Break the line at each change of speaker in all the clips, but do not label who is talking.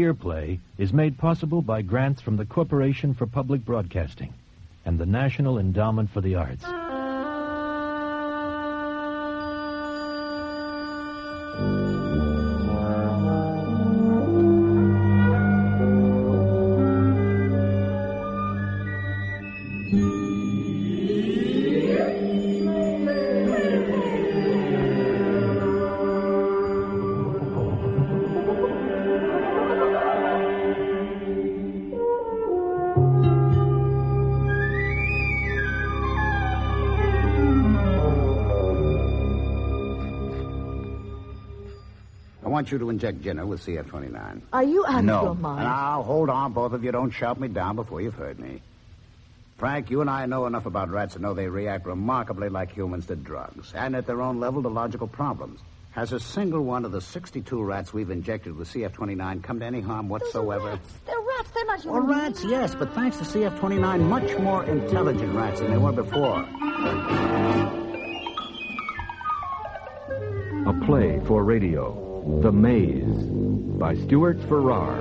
Earplay is made possible by grants from the Corporation for Public Broadcasting and the National Endowment for the Arts.
I want you to inject Jenner with CF-29.
Are you out
No.
of your mind?
Now, hold on, both of you. Don't shout me down before you've heard me. Frank, you and I know enough about rats to know they react remarkably like humans to drugs, and at their own level to logical problems. Has a single one of the 62 rats we've injected with CF-29 come to any harm whatsoever?
They're rats. They're not human
Well, rats, yes, but thanks to CF-29, much more intelligent rats than they were before.
A play for radio, The Maze, by Stewart Ferrar.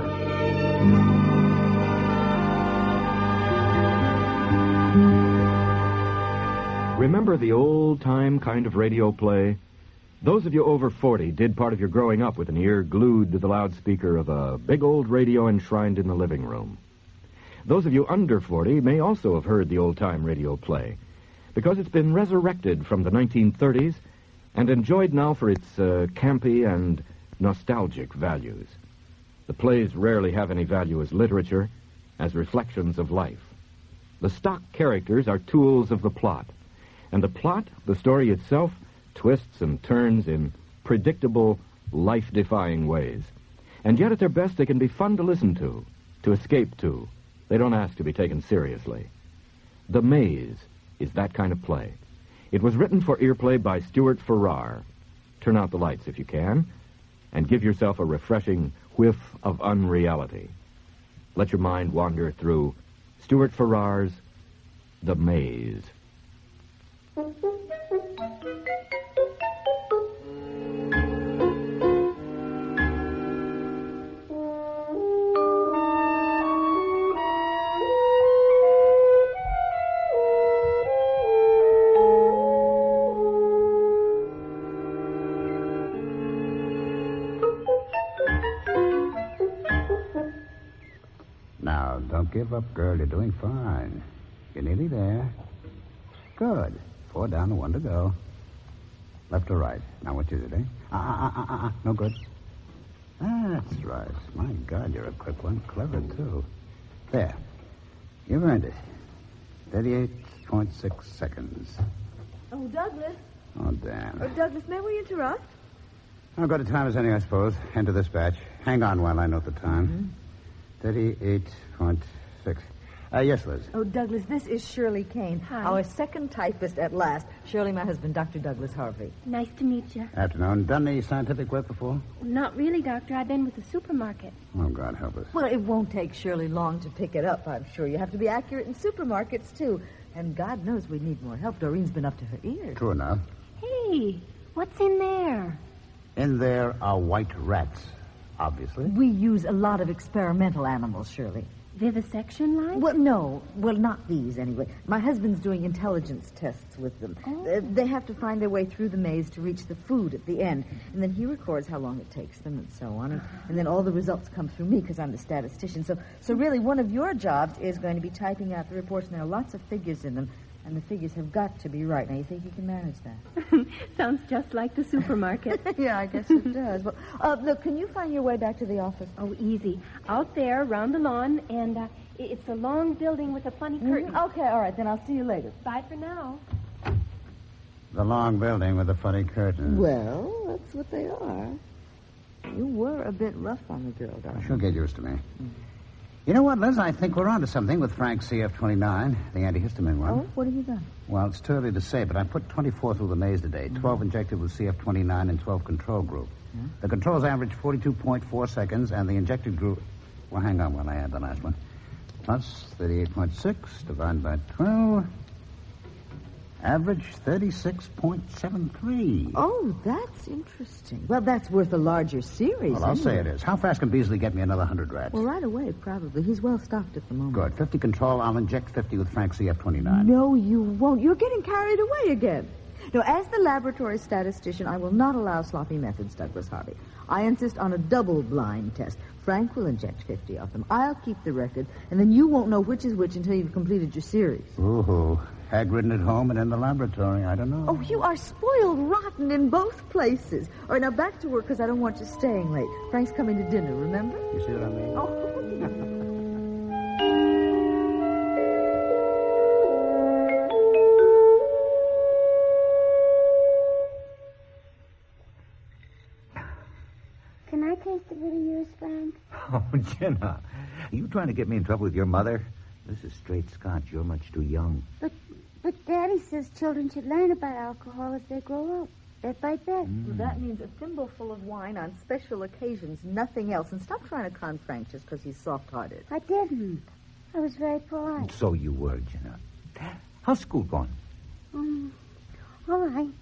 Remember the old-time kind of radio play? Those of you over 40 did part of your growing up with an ear glued to the loudspeaker of a big old radio enshrined in the living room. Those of you under 40 may also have heard the old-time radio play, because it's been resurrected from the 1930s and enjoyed now for its campy and nostalgic values. The plays rarely have any value as literature, as reflections of life. The stock characters are tools of the plot, and the plot, the story itself, twists and turns in predictable, life-defying ways. And yet at their best they can be fun to listen to escape to. They don't ask to be taken seriously. The Maze is that kind of play. It was written for Earplay by Stewart Ferrar. Turn out the lights if you can, and give yourself a refreshing whiff of unreality. Let your mind wander through Stewart Ferrar's The Maze.
Now, don't give up, girl. You're doing fine. You're nearly there. Good. 4 down and 1 to go. Left or right? Now, what is it, eh? No good. That's right. My God, you're a quick one. Clever, too. There. You've earned it. 38.6 seconds.
Oh, Douglas.
Oh, damn.
Oh, Douglas, may we interrupt?
I'll go to time as any, I suppose. Enter this batch. Hang on while I note the time. 38.6. Yes, Liz.
Oh, Douglas, this is Shirley Kane.
Hi.
Our second typist at last. Shirley, my husband, Dr. Douglas Harvey.
Nice to meet you.
Afternoon. Done any scientific work before?
Not really, Doctor. I've been with the supermarket.
Oh, God help us.
Well, it won't take Shirley long to pick it up, I'm sure. You have to be accurate in supermarkets, too. And God knows we need more help. Doreen's been up to her ears.
True enough.
Hey, what's in there?
In there are white rats, obviously.
We use a lot of experimental animals, Shirley.
Vivisection line?
Well, no. Well, not these, anyway. My husband's doing intelligence tests with them.
Oh.
They have to find their way through the maze to reach the food at the end. And then he records how long it takes them and so on. And then all the results come through me because I'm the statistician. So really, one of your jobs is going to be typing out the reports. And there are lots of figures in them. And the figures have got to be right. Now, you think you can manage that?
Sounds just like the supermarket.
Yeah, I guess it does. Well, look, can you find your way back to the office?
Oh, easy. Out there, around the lawn, and it's a long building with a funny curtain.
Okay, all right. Then I'll see you later.
Bye for now.
The long building with the funny curtains.
Well, that's what they are. You were a bit rough on the girl, darling.
She'll get used to me. You know what, Liz? I think we're onto something with Frank's CF-29, the antihistamine one.
Oh, what have you done?
Well, it's too early to say, but I put 24 through the maze today. 12 injected with CF-29 and 12 control group. The controls average 42.4 seconds, and the injected group... Well, hang on while I add the last one. Plus 38.6 divided by 12. Average 36.73.
Oh, that's interesting. Well, that's worth a larger series.
Well, I'll say it is. How fast can Beasley get me another 100 rats?
Well, right away, probably. He's well stocked at the moment.
Good. 50 control. I'll inject 50 with Frank's CF29.
No, you won't. You're getting carried away again. No, as the laboratory statistician, I will not allow sloppy methods, Douglas Harvey. I insist on a double-blind test. Frank will inject 50 of them. I'll keep the record, and then you won't know which is which until you've completed your series.
Ooh, hag-ridden at home and in the laboratory. I don't know.
Oh, you are spoiled rotten in both places. All right, now back to work, because I don't want you staying late. Frank's coming to dinner, remember?
You see what I mean?
Oh.
Can I taste a bit of yours, Frank?
Oh, Jenna, are you trying to get me in trouble with your mother? This is straight Scotch. You're much too young.
But Daddy says children should learn about alcohol as they grow up. Bit by bit.
Well, that means a thimbleful of wine on special occasions, nothing else. And stop trying to con Frank just because he's soft-hearted.
I didn't. I was very polite.
So you were, Jenna. How's school going?
All right.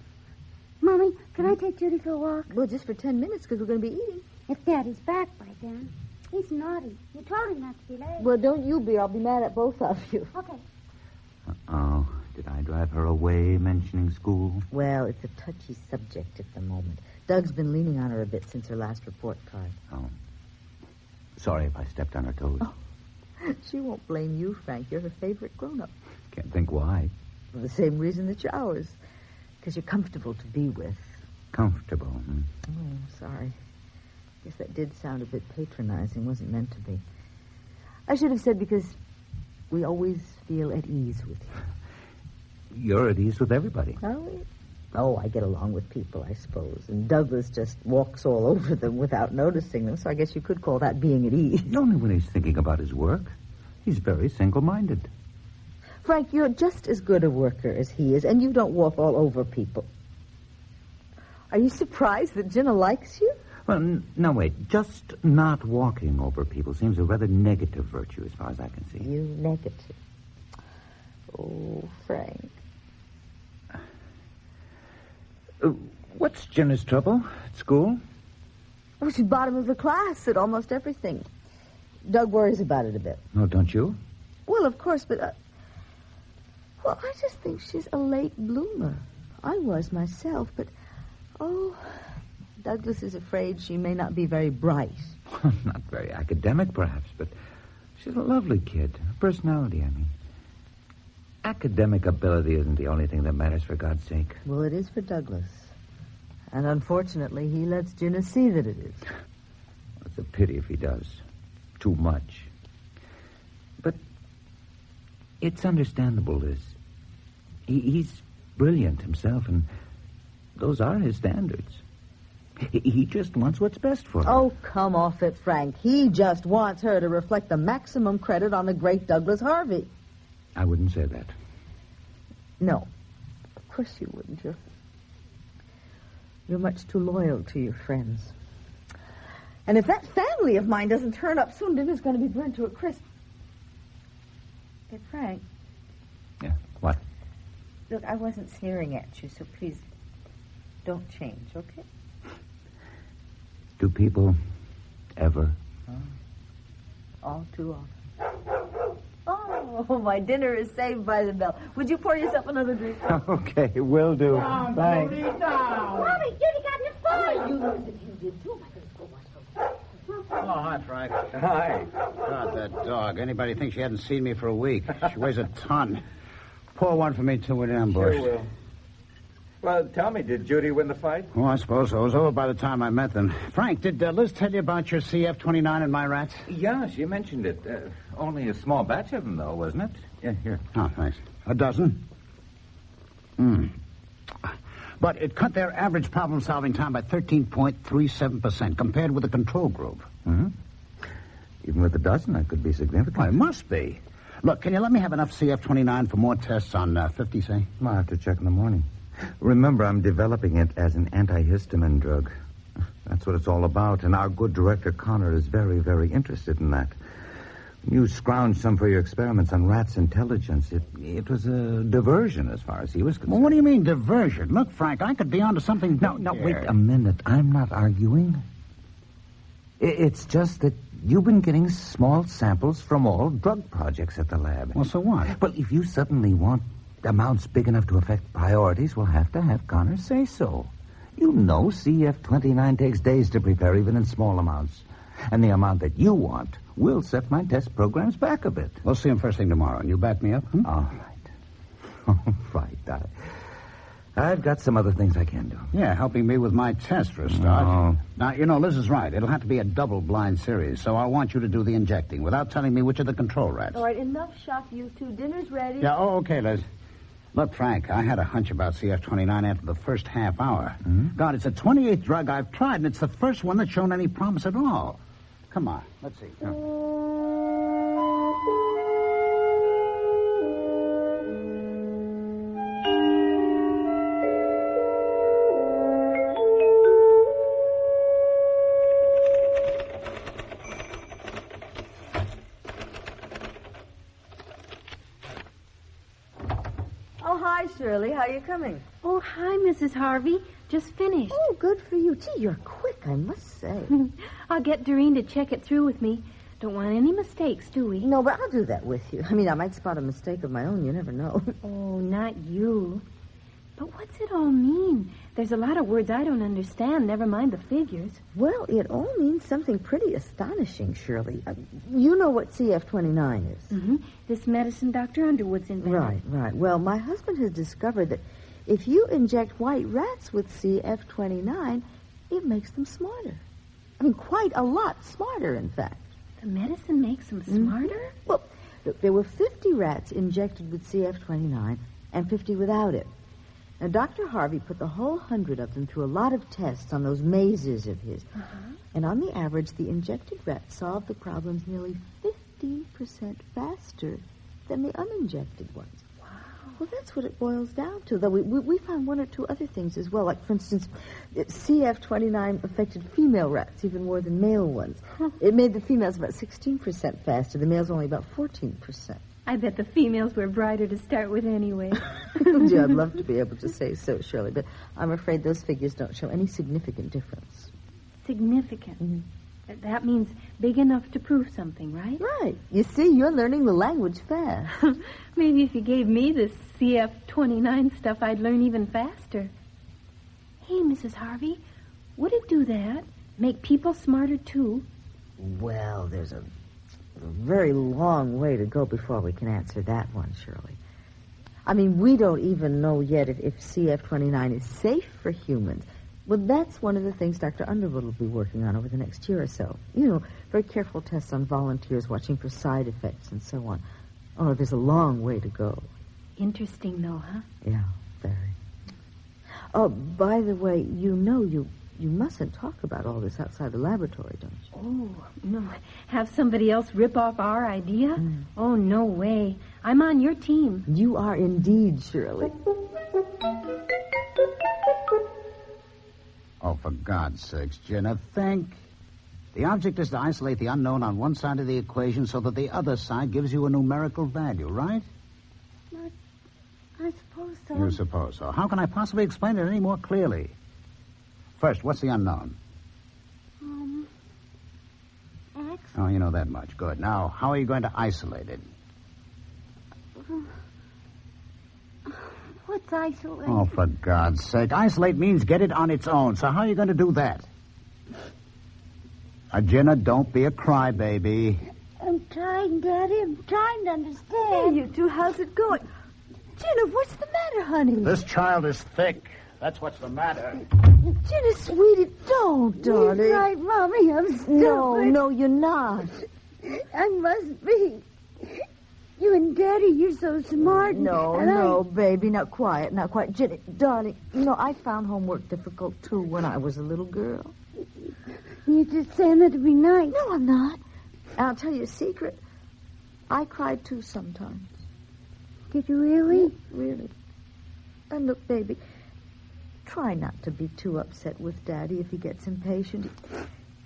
Mommy, can I take Judy for a walk?
Well, just for 10 minutes, because we're going to be eating.
If Daddy's back by then. He's naughty. You told him not to be late.
Well, don't you be. I'll be mad at both of you.
Okay.
Uh-oh. Did I drive her away mentioning school?
Well, it's a touchy subject at the moment. Doug's been leaning on her a bit since her last report card.
Oh. Sorry if I stepped on her toes.
Oh. She won't blame you, Frank. You're her favorite grown-up.
Can't think why.
For the same reason that you're ours. Because you're comfortable to be with.
Comfortable, hmm?
Oh, sorry. Guess that did sound a bit patronizing. Wasn't meant to be. I should have said because we always feel at ease with you.
You're at ease with everybody.
Are we? Oh, I get along with people, I suppose. And Douglas just walks all over them without noticing them, so I guess you could call that being at ease.
Only when he's thinking about his work. He's very single-minded.
Frank, you're just as good a worker as he is, and you don't walk all over people. Are you surprised that Jenna likes you?
Well, no, wait. Just not walking over people seems a rather negative virtue as far as I can see.
You negative. Oh, Frank.
What's Jenna's trouble at school?
Oh, she's bottom of the class at almost everything. Doug worries about it a bit.
No, don't you?
Well, of course, but... well, I just think she's a late bloomer. I was myself, but... oh, Douglas is afraid she may not be very bright.
Not very academic, perhaps, but she's a lovely kid. Her personality, I mean. Academic ability isn't the only thing that matters, for God's sake.
Well, it is for Douglas. And unfortunately, he lets Jenna see that it is.
It's a pity if he does. Too much. But it's understandable, Liz. He's brilliant himself, and those are his standards. He just wants what's best for her.
Oh, come off it, Frank. He just wants her to reflect the maximum credit on the great Douglas Harvey.
I wouldn't say that.
No. Of course you wouldn't. You're much too loyal to your friends. And if that family of mine doesn't turn up soon, dinner's going to be burnt to a crisp. Hey, Frank.
Yeah, what?
Look, I wasn't sneering at you, so please don't change, okay?
Do people ever?
All too often. Oh, my dinner is saved by the bell. Would you pour yourself another drink?
Okay, will do. Thanks.
Mommy, Judy got in a fight.
You know that you did, too. I gotta go watch her.
Oh, hi, Frank.
Hi.
God, that dog. Anybody think she hadn't seen me for a week? She weighs a ton. Pour one for me, too, with ambush.
Sure will. Well, tell me, did Judy win the fight?
Oh, I suppose so. It was over by the time I met them. Frank, did Liz tell you about your CF29 and my rats?
Yeah, she mentioned it. Only a small batch of them, though, wasn't it? Yeah, here.
Oh, thanks. A dozen? But it cut their average problem-solving time by 13.37% compared with the control group.
Mm-hmm. Even with a dozen, that could be significant.
Well, it must be. Look, can you let me have enough CF29 for more tests on 50, say?
I'll have to check in the morning. Remember, I'm developing it as an antihistamine drug. That's what it's all about, and our good director, Connor, is very, very interested in that. You scrounged some for your experiments on rats' intelligence. It was a diversion as far as he was concerned.
Well, what do you mean, diversion? Look, Frank, I could be onto something...
No, wait a minute. I'm not arguing. It's just that you've been getting small samples from all drug projects at the lab.
Well, so what?
Well, if you suddenly want amounts big enough to affect priorities, we'll have to have Connor say so. You know CF-29 takes days to prepare, even in small amounts. And the amount that you want will set my test programs back a bit.
We'll see him first thing tomorrow, and you back me up?
All right. All right. I've got some other things I can do.
Yeah, helping me with my test for a start.
Oh.
Now, you know, Liz is right. It'll have to be a double-blind series, so I want you to do the injecting without telling me which are the control rats.
All right, enough shock, you two. Dinner's ready.
Yeah, okay, Liz. Look, Frank, I had a hunch about CF-29 after the first half hour.
Mm-hmm.
God, it's the 28th drug I've tried, and it's the first one that's shown any promise at all. Come on, let's see.
Oh, hi, Shirley. How are you coming?
Oh, hi, Mrs. Harvey. Just finished.
Oh, good for you. Gee, you're quick, I must say.
I'll get Doreen to check it through with me. Don't want any mistakes, do we?
No, but I'll do that with you. I mean, I might spot a mistake of my own. You never know.
Oh, not you. But what's it all mean? There's a lot of words I don't understand, never mind the figures.
Well, it all means something pretty astonishing, Shirley. You know what CF-29 is.
Mm-hmm. This medicine Dr. Underwood's invented.
Right. Well, my husband has discovered that if you inject white rats with CF-29, it makes them smarter. I mean, quite a lot smarter, in fact.
The medicine makes them smarter?
Well, look, there were 50 rats injected with CF-29 and 50 without it. Now, Dr. Harvey put the whole 100 of them through a lot of tests on those mazes of his. And on the average, the injected rats solved the problems nearly 50% faster than the uninjected ones. Wow. Well, that's what it boils down to, though we found one or two other things as well. Like, for instance, CF-29 affected female rats even more than male ones. It made the females about 16% faster. The males only about 14%.
I bet the females were brighter to start with anyway.
Gee, I'd love to be able to say so, Shirley, but I'm afraid those figures don't show any significant difference.
Significant? Mm-hmm. That means big enough to prove something, right?
Right. You see, you're learning the language fast.
Maybe if you gave me this CF-29 stuff, I'd learn even faster. Hey, Mrs. Harvey, would it do that? Make people smarter, too?
Well, there's a very long way to go before we can answer that one, Shirley. I mean, we don't even know yet if CF-29 is safe for humans. Well, that's one of the things Dr. Underwood will be working on over the next year or so. You know, very careful tests on volunteers, watching for side effects and so on. Oh, there's a long way to go.
Interesting, though, huh?
Yeah, very. Oh, by the way, you know you mustn't talk about all this outside the laboratory, don't you?
Oh, no. Have somebody else rip off our idea? Oh, no way. I'm on your team.
You are indeed, Shirley.
Oh, for God's sakes, Jenna, think. The object is to isolate the unknown on one side of the equation so that the other side gives you a numerical value, right?
I suppose so.
You suppose so. How can I possibly explain it any more clearly? First, what's the unknown?
X.
Oh, you know that much. Good. Now, how are you going to isolate it?
What's isolate?
Oh, for God's sake. Isolate means get it on its own. So how are you going to do that? Jenna, don't be a crybaby.
I'm trying, Daddy. I'm trying to understand.
Hey, you two, how's it going? Jenna, what's the matter, honey?
This child is thick. That's what's the matter.
Jenna, sweetie, don't, darling.
He's right, Mommy. I'm stupid.
No, you're not.
I must be. You and Daddy, you're so smart.
No, baby. Now, quiet. Jenny, darling, you know, I found homework difficult, too, when I was a little girl.
You're just saying that to be nice.
No, I'm not. And I'll tell you a secret. I cried, too, sometimes.
Did you really?
Really. And look, baby, try not to be too upset with Daddy if he gets impatient.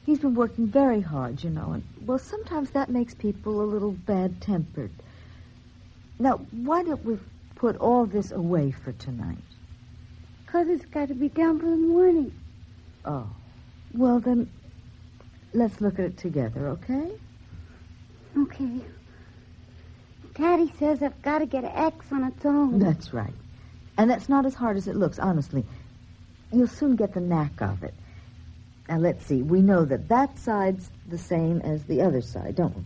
He's been working very hard, you know, and, well, sometimes that makes people a little bad-tempered. Now, why don't we put all this away for tonight?
'Cause it's got to be done for the morning.
Oh. Well, then, let's look at it together, okay?
Okay. Daddy says I've got to get an X on its own.
That's right. And that's not as hard as it looks, honestly. You'll soon get the knack of it. Now, let's see. We know that that side's the same as the other side, don't we?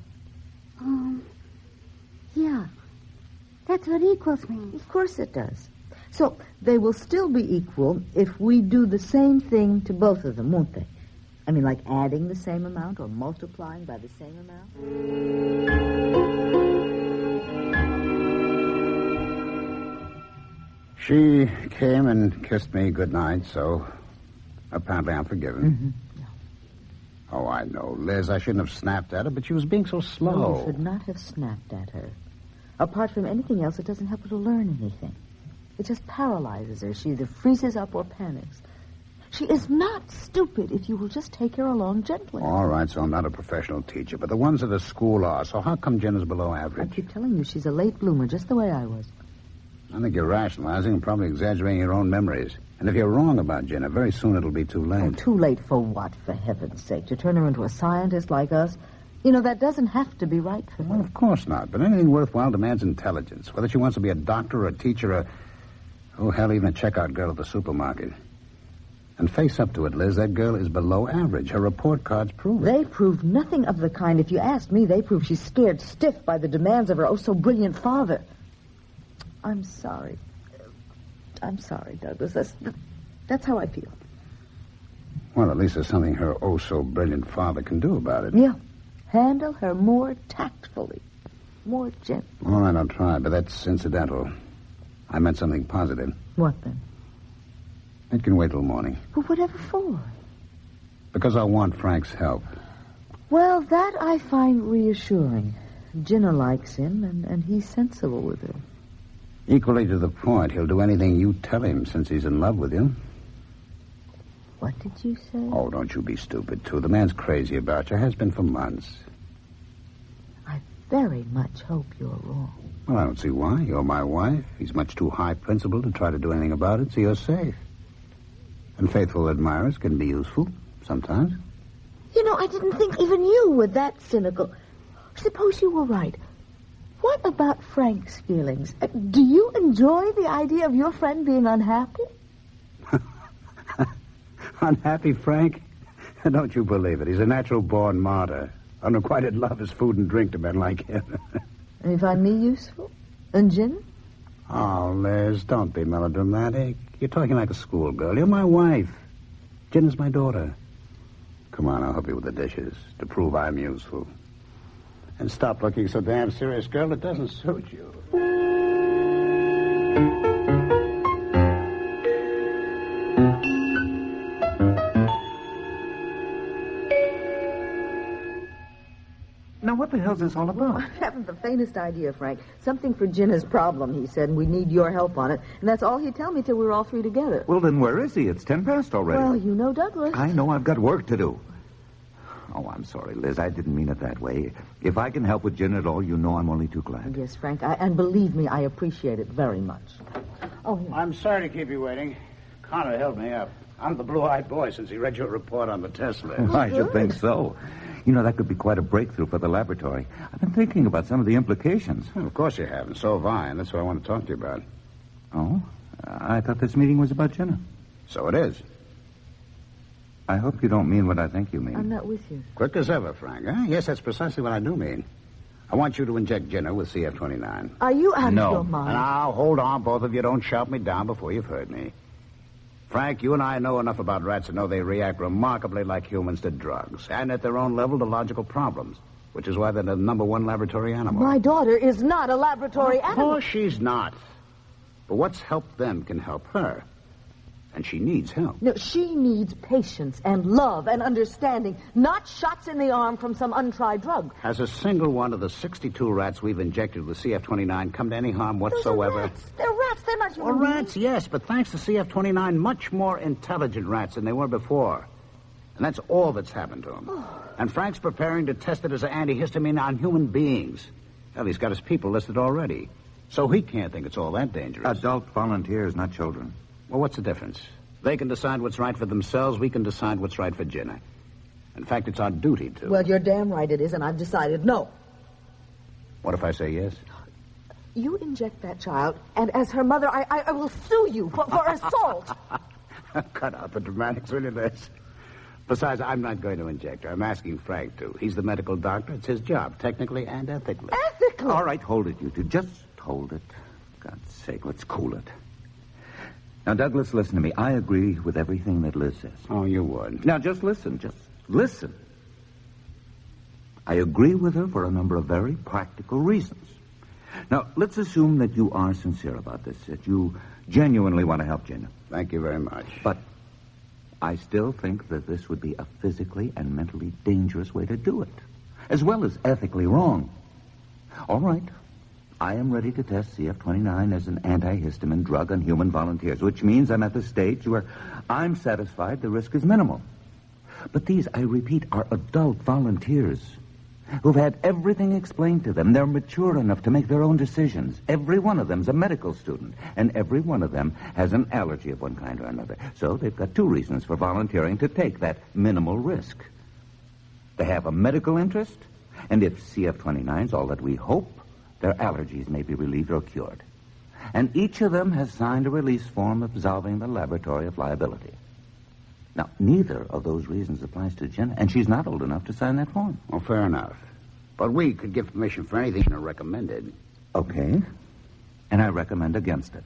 Yeah. That's what equals means.
Of course it does. So, they will still be equal if we do the same thing to both of them, won't they? I mean, like adding the same amount or multiplying by the same amount?
She came and kissed me goodnight, so apparently I'm forgiven.
Mm-hmm. Yeah.
Oh, I know, Liz. I shouldn't have snapped at her, but she was being so slow.
No, you should not have snapped at her. Apart from anything else, it doesn't help her to learn anything. It just paralyzes her. She either freezes up or panics. She is not stupid if you will just take her along gently.
All right, so I'm not a professional teacher, but the ones at the school are. So how come Jen is below
I
average?
keep telling you, she's a late bloomer, just the way I was.
I think you're rationalizing and probably exaggerating your own memories. And if you're wrong about Jenna, very soon it'll be too late.
Oh, too late for what, for heaven's sake? To turn her into a scientist like us? You know, that doesn't have to be right for her.
Well, of course not. But anything worthwhile demands intelligence. Whether she wants to be a doctor or a teacher or, oh, hell, even a checkout girl at the supermarket. And face up to it, Liz, that girl is below average. Her report cards prove it.
They prove nothing of the kind. If you asked me, they prove she's scared stiff by the demands of her oh-so-brilliant father. I'm sorry. I'm sorry, Douglas. That's how I feel.
Well, at least there's something her oh-so-brilliant father can do about it.
Yeah. Handle her more tactfully, more gently.
All right, I'll try, but that's incidental. I meant something positive.
What then?
It can wait till morning.
But whatever for?
Because I want Frank's help.
Well, that I find reassuring. Jenna likes him, and he's sensible with her.
Equally to the point, he'll do anything you tell him since he's in love with you.
What did you say?
Oh, don't you be stupid, too. The man's crazy about you. Has been for months.
I very much hope you're wrong.
Well, I don't see why. You're my wife. He's much too high-principled to try to do anything about it, so you're safe. And faithful admirers can be useful sometimes.
You know, I didn't think even you were that cynical. Suppose you were right. What about Frank's feelings? Do you enjoy the idea of your friend being unhappy?
Unhappy Frank? Don't you believe it. He's a natural-born martyr. Unrequited love is food and drink to men like him.
And you find me useful? And Jenna?
Oh, Liz, don't be melodramatic. You're talking like a schoolgirl. You're my wife. Jenna's my daughter. Come on, I'll help you with the dishes to prove I'm useful. And stop looking so damn serious, girl. It doesn't suit you.
Now, what the hell's this all about?
I haven't the faintest idea, Frank. Something for Jenna's problem, he said, and we need your help on it. And that's all he'd tell me till we were all three together.
Well, then where is he? It's 10 past already.
Well, you know Douglas.
I know I've got work to do. Oh, I'm sorry, Liz. I didn't mean it that way. If I can help with Jen at all, you know I'm only too glad.
Yes, Frank, and believe me, I appreciate it very much. Oh, here.
I'm sorry to keep you waiting. Connor held me up. I'm the blue-eyed boy since he read your report on the test list.
I should think so. You know, that could be quite a breakthrough for the laboratory. I've been thinking about some of the implications.
Well, of course you have, and so have I, and that's what I want to talk to you about.
Oh? I thought this meeting was about Jenna.
So it is.
I hope you don't mean what I think you mean.
I'm not with you.
Quick as ever, Frank, huh? Yes, that's precisely what I do mean. I want you to inject Jenna with CF-29.
Are you out
No.
of your mind?
Now, hold on, both of you. Don't shout me down before you've heard me. Frank, you and I know enough about rats to know they react remarkably like humans to drugs, and at their own level to logical problems, which is why they're the number one laboratory animal.
My daughter is not a laboratory
Of
animal.
course she's not. But what's helped them can help her. And she needs help.
No, she needs patience and love and understanding, not shots in the arm from some untried drug.
Has a single one of the 62 rats we've injected with CF-29 come to any harm whatsoever?
Those are rats. They're rats. They're not human
Well,
beings.
rats, yes, but thanks to CF-29, much more intelligent rats than they were before. And And that's all that's happened to him. And Frank's preparing to test it as an antihistamine on human beings. Hell, he's got his people listed already. So he can't think it's all that dangerous.
Adult volunteers, not children.
Well, what's the difference? They can decide what's right for themselves. We can decide what's right for Jenna. In fact, it's our duty to.
Well, you're damn right it is, and I've decided no.
What if I say yes?
You inject that child, and as her mother, I will sue you for assault.
Cut out the dramatics, will you, Liz? Besides, I'm not going to inject her. I'm asking Frank to. He's the medical doctor. It's his job, technically and ethically.
Ethically?
All right, hold it, you two. Just hold it. For God's sake, let's cool it. Now, Douglas, listen to me. I agree with everything that Liz says.
Oh, you would.
Now, just listen. Just listen. I agree with her for a number of very practical reasons. Now, let's assume that you are sincere about this, that you genuinely want to help Jenna.
Thank you very much.
But I still think that this would be a physically and mentally dangerous way to do it, as well as ethically wrong. All right. I am ready to test CF29 as an antihistamine drug on human volunteers, which means I'm at the stage where I'm satisfied the risk is minimal. But these, I repeat, are adult volunteers who've had everything explained to them. They're mature enough to make their own decisions. Every one of them's a medical student, and every one of them has an allergy of one kind or another. So they've got two reasons for volunteering to take that minimal risk. They have a medical interest, and if CF29's all that we hope, their allergies may be relieved or cured. And each of them has signed a release form absolving the laboratory of liability. Now, neither of those reasons applies to Jenna, and she's not old enough to sign that form.
Well, fair enough. But we could give permission for anything Jenna recommended.
Okay. And I recommend against it.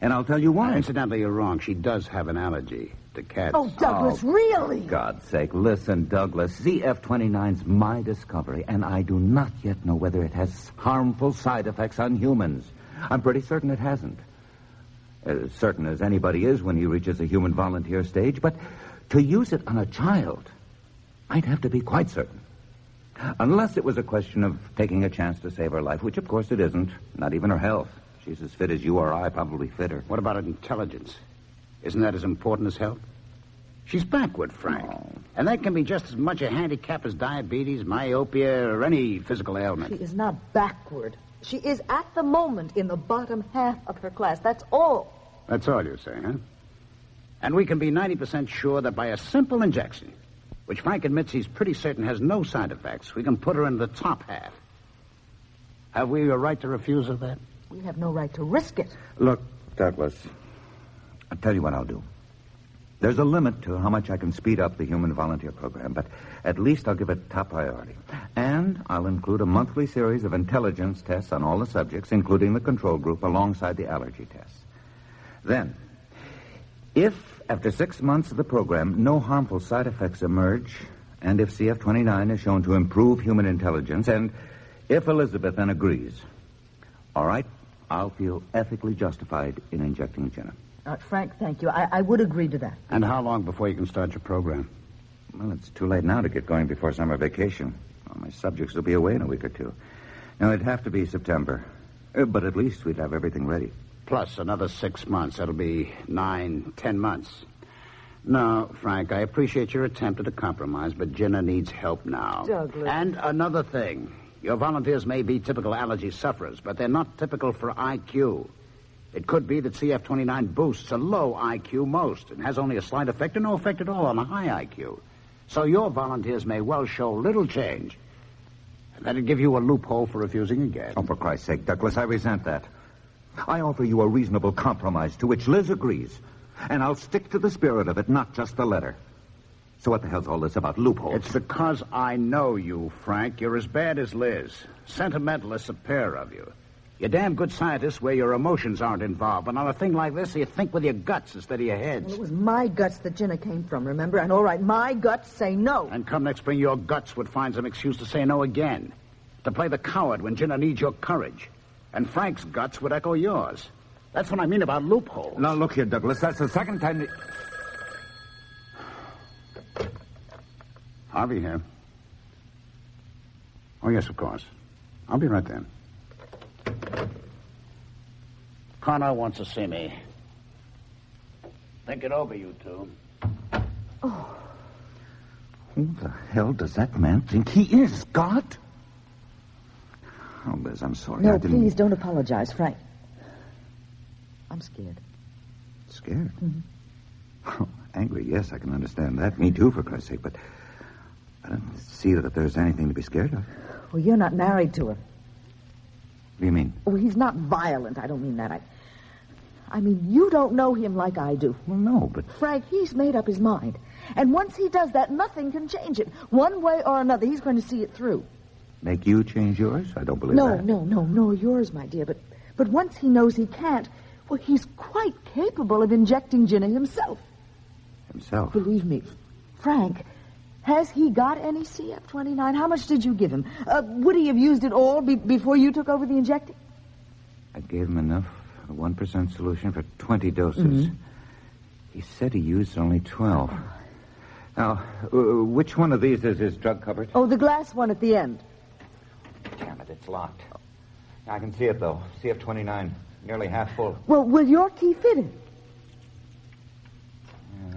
And I'll tell you why.
Incidentally, you're wrong. She does have an allergy to cats.
Oh, Douglas, really?
For God's sake, listen, Douglas. CF29's my discovery, and I do not yet know whether it has harmful side effects on humans. I'm pretty certain it hasn't. As certain as anybody is when he reaches a human volunteer stage, but to use it on a child, I'd have to be quite certain. Unless it was a question of taking a chance to save her life, which of course it isn't, not even her health. She's as fit as you or I, probably fitter.
What about her intelligence? Isn't that as important as health? She's backward, Frank.
Oh.
And that can be just as much a handicap as diabetes, myopia, or any physical ailment.
She is not backward. She is at the moment in the bottom half of her class. That's all.
That's all you say, huh? And we can be 90% sure that by a simple injection, which Frank admits he's pretty certain has no side effects, we can put her in the top half. Have we a right to refuse her that?
We have no right to risk it.
Look, Douglas, I'll tell you what I'll do. There's a limit to how much I can speed up the human volunteer program, but at least I'll give it top priority. And I'll include a monthly series of intelligence tests on all the subjects, including the control group, alongside the allergy tests. Then, if after 6 months of the program no harmful side effects emerge, and if CF29 is shown to improve human intelligence, and if Elizabeth then agrees, all right, I'll feel ethically justified in injecting Jenna.
Frank, thank you. I would agree to that.
And how long before you can start your program?
Well, it's too late now to get going before summer vacation. Well, my subjects will be away in a week or two. Now, it'd have to be September. But at least we'd have everything ready.
Plus another 6 months. That'll be 9, 10 months. No, Frank, I appreciate your attempt at a compromise, but Jenna needs help now.
Douglas.
And another thing. Your volunteers may be typical allergy sufferers, but they're not typical for IQ. It could be that CF29 boosts a low IQ most and has only a slight effect or no effect at all on a high IQ. So your volunteers may well show little change. And that'd give you a loophole for refusing again.
Oh, for Christ's sake, Douglas, I resent that. I offer you a reasonable compromise to which Liz agrees. And I'll stick to the spirit of it, not just the letter. So what the hell's all this about loopholes?
It's because I know you, Frank. You're as bad as Liz. Sentimentalists, a pair of you. You're damn good scientists where your emotions aren't involved. But on a thing like this, you think with your guts instead of your heads.
Well, it was my guts that Jenna came from, remember? And all right, my guts say no.
And come next spring, your guts would find some excuse to say no again. To play the coward when Jenna needs your courage. And Frank's guts would echo yours. That's what I mean about loopholes.
Now, look here, Douglas. That's the second time that...
Harvey here. Oh, yes, of course. I'll be right there. Connor wants to see me. Think it over, you two.
Oh.
Who the hell does that man think he is? God? Oh, Liz, I'm sorry.
No,
I didn't...
please don't apologize, Frank. I'm scared.
Scared?
Mm-hmm.
Oh, angry, yes, I can understand that. Me too, for Christ's sake, but I don't see that there's anything to be scared of.
Well, you're not married to him.
What do you mean?
Oh, he's not violent. I don't mean that. I mean, you don't know him like I do.
Well, no, but...
Frank, he's made up his mind. And once he does that, nothing can change it. One way or another, he's going to see it through.
Make you change yours? I don't believe that.
No, yours, my dear. But once he knows he can't, well, he's quite capable of injecting Ginna himself.
Himself?
Believe me. Frank, has he got any CF-29? How much did you give him? Would he have used it all before you took over the injecting?
I gave him enough, a 1% solution for 20 doses.
Mm-hmm.
He said he used only 12. Now, which one of these is his drug cupboard?
Oh, the glass one at the end.
Damn it, it's locked. I can see it, though. CF-29, nearly half full.
Well, will your key fit it?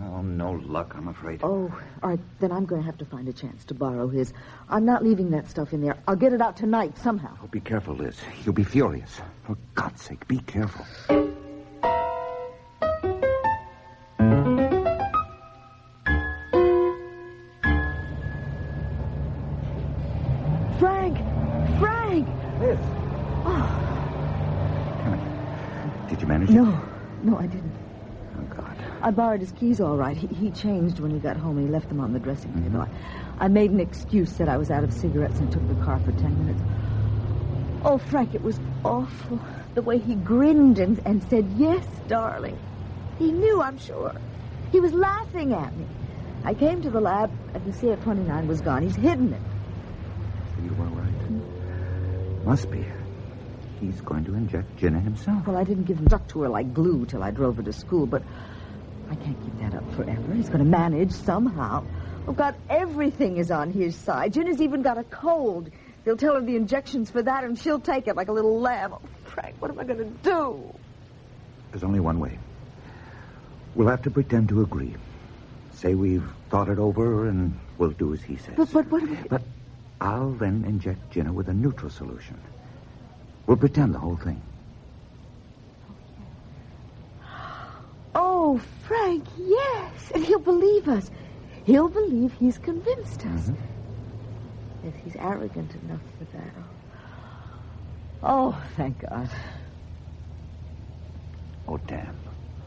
Oh, no luck, I'm afraid.
Oh, all right, then I'm going to have to find a chance to borrow his. I'm not leaving that stuff in there. I'll get it out tonight somehow.
Oh, be careful, Liz. You'll be furious. For God's sake, be careful.
Frank!
Liz.
Oh.
Did you manage it?
No, I didn't.
Oh, God.
I borrowed his keys all right. He changed when he got home and he left them on the dressing table. I made an excuse, said I was out of cigarettes and took the car for 10 minutes. Oh, Frank, it was awful. The way he grinned and said, yes, darling. He knew, I'm sure. He was laughing at me. I came to the lab and the CF-29 was gone. He's hidden it.
You were right. Must be. He's going to inject Ginna himself.
Well, I didn't give him stuck to her like glue till I drove her to school, but I can't keep that up forever. He's going to manage somehow. Oh, God, everything is on his side. Ginna's even got a cold. They'll tell her the injection's for that, and she'll take it like a little lamb. Oh, Frank, what am I going to do?
There's only one way. We'll have to pretend to agree. Say we've thought it over, and we'll do as he says.
But what am I...
But I'll then inject Ginna with a neutral solution. We'll pretend the whole thing.
Oh, Frank, yes. And he'll believe us. He'll believe he's convinced us. If he's arrogant enough for that. Oh, thank God.
Oh, damn.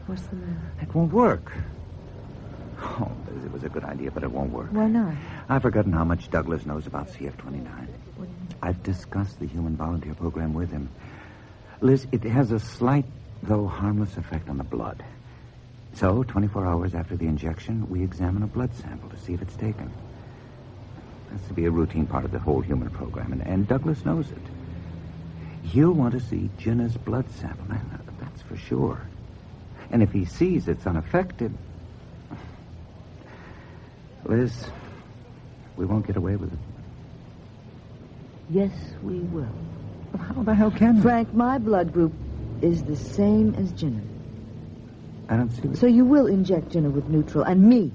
What's the matter?
It won't work. Oh, Liz, it was a good idea, but it won't work.
Why not?
I've forgotten how much Douglas knows about CF-29.
What do you mean?
I've discussed the human volunteer program with him. Liz, it has a slight, though harmless effect on the blood. So, 24 hours after the injection, we examine a blood sample to see if it's taken. That's to be a routine part of the whole human program, and Douglas knows it. He'll want to see Ginna's blood sample, that's for sure. And if he sees it's unaffected... Liz, we won't get away with it.
Yes, we will.
How the hell can we?
Frank, my blood group is the same as Ginna.
I don't see...
So you will inject Ginna with neutral and me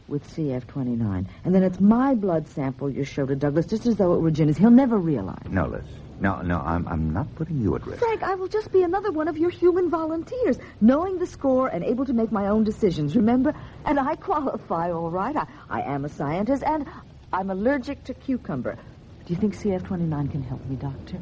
with CF-29. And then it's my blood sample you show to Douglas, just as though it were Ginna's. He'll never realize.
No, Liz. No, I'm not putting you at risk.
Frank, I will just be another one of your human volunteers, knowing the score and able to make my own decisions, remember? And I qualify, all right. I am a scientist, and I'm allergic to cucumber. Do you think CF-29 can help me, Doctor?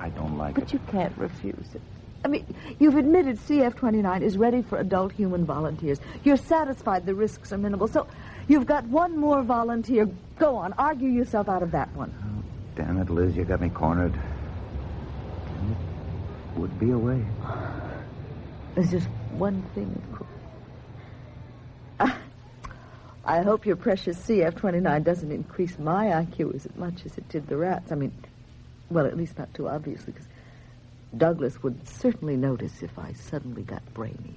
I don't like it.
But you can't refuse it. I mean, you've admitted CF-29 is ready for adult human volunteers. You're satisfied the risks are minimal, so you've got one more volunteer. Go on, argue yourself out of that one.
Oh, damn it, Liz, you got me cornered. It would be a way.
There's just one thing, of course. I hope your precious CF-29 doesn't increase my IQ as much as it did the rats. I mean, well, at least not too obviously, because Douglas would certainly notice if I suddenly got brainy.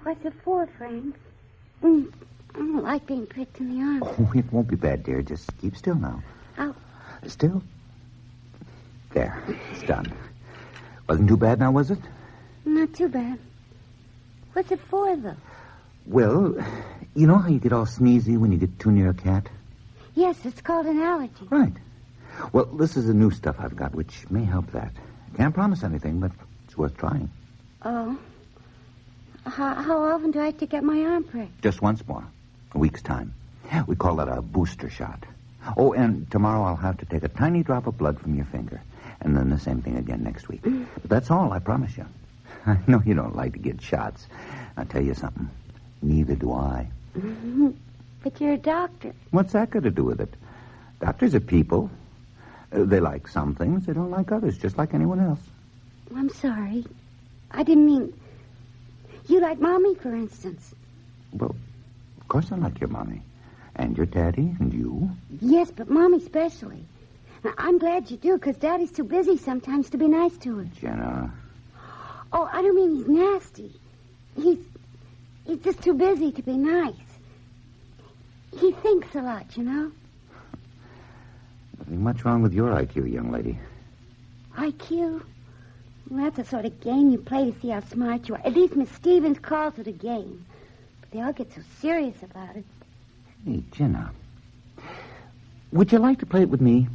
What's it for, Frank? I don't like being pricked in the arm.
Oh, it won't be bad, dear. Just keep still now.
I'll
Still? There. It's done. Wasn't too bad now, was it?
Not too bad. What's it for, though?
Well, you know how you get all sneezy when you get too near a cat?
Yes, it's called an allergy.
Right. Well, this is the new stuff I've got, which may help that. Can't promise anything, but it's worth trying.
Oh. How often do I have to get my arm pricked?
Just once more. A week's time. We call that a booster shot. Oh, and tomorrow I'll have to take a tiny drop of blood from your finger. And then the same thing again next week. But that's all, I promise you. I know you don't like to get shots. I'll tell you something. Neither do I.
But you're a doctor.
What's that got to do with it? Doctors are people. They like some things. They don't like others, just like anyone else.
I'm sorry. I didn't mean... You like Mommy, for instance.
Well, of course I like your mommy. And your daddy, and you.
Yes, but Mommy especially. Now, I'm glad you do, because Daddy's too busy sometimes to be nice to her.
Jenna.
Oh, I don't mean he's nasty. He's just too busy to be nice. He thinks a lot, you know.
Nothing much wrong with your IQ, young lady.
IQ? Well, that's the sort of game you play to see how smart you are. At least Miss Stevens calls it a game. But they all get so serious about it.
Hey, Jenna. Would you like to play it with me?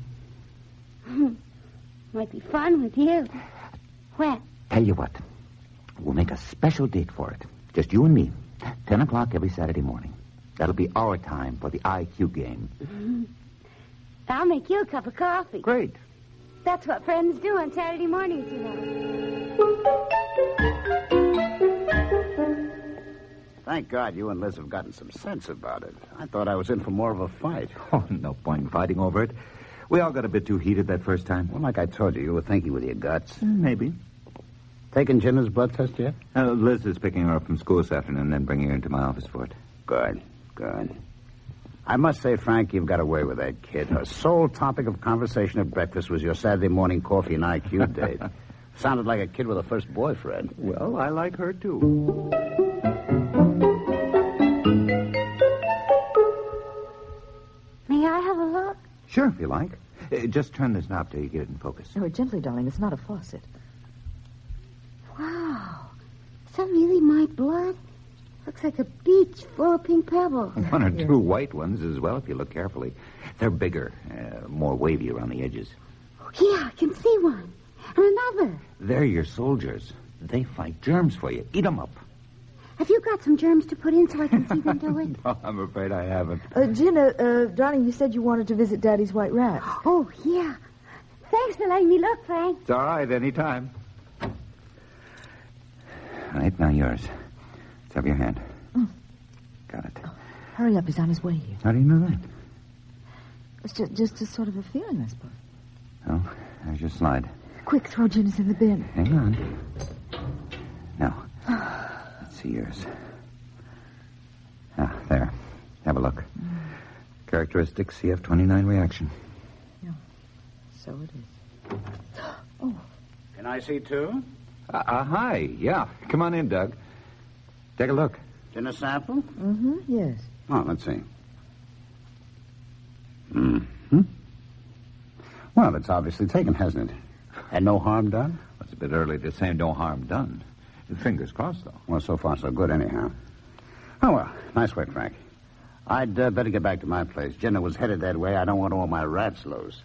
Might be fun with you. When?
Tell you what. We'll make a special date for it. Just you and me. 10 o'clock every Saturday morning. That'll be our time for the IQ game.
I'll make you a cup of coffee.
Great.
That's what friends do on Saturday mornings, you know.
Thank God you and Liz have gotten some sense about it. I thought I was in for more of a fight.
Oh, no point in fighting over it. We all got a bit too heated that first time.
Well, like I told you, you were thinking with your guts.
Maybe.
Taking Jenna's blood test yet?
Liz is picking her up from school this afternoon and then bringing her into my office for it.
Good. I must say, Frank, you've got away with that kid. Her sole topic of conversation at breakfast was your Saturday morning coffee and IQ date. Sounded like a kid with a first boyfriend.
Well, I like her, too.
May I have a look?
Sure, if you like. Just turn this knob till you get it in focus.
Oh, gently, darling. It's not a faucet.
Wow. Is that really my blood? Looks like a beach full of pink pebbles.
One or two white ones as well, if you look carefully. They're bigger, more wavy around the edges.
Oh, yeah, I can see one. And another.
They're your soldiers. They fight germs for you. Eat them up.
Have you got some germs to put in so I can see them do it?
No, I'm afraid I haven't.
Gina, darling, you said you wanted to visit Daddy's white rat.
Oh, yeah. Thanks for letting me look, Frank.
It's all right, any time. Right, now yours. Let's have your hand. Got it.
Oh, hurry up, he's on his way here.
How do you know that?
It's just a sort of a feeling, I suppose.
Oh, there's your slide.
Quick, throw Gina's in the bin.
Hang on. Now, let's see yours. Ah, there. Have a look. Characteristic CF29 reaction.
Yeah, so it is. Oh.
Can I see, too?
Hi. Yeah. Come on in, Doug. Take a look.
Dinner sample?
Mm-hmm, yes.
Oh, let's see. Mm-hmm. Well, it's obviously taken, hasn't it? And no harm done?
It's a bit early to say no harm done. Fingers crossed, though.
Well, so far, so good, anyhow. Oh, well, nice work, Frank. I'd better get back to my place. Jenna was headed that way. I don't want all my rats loose.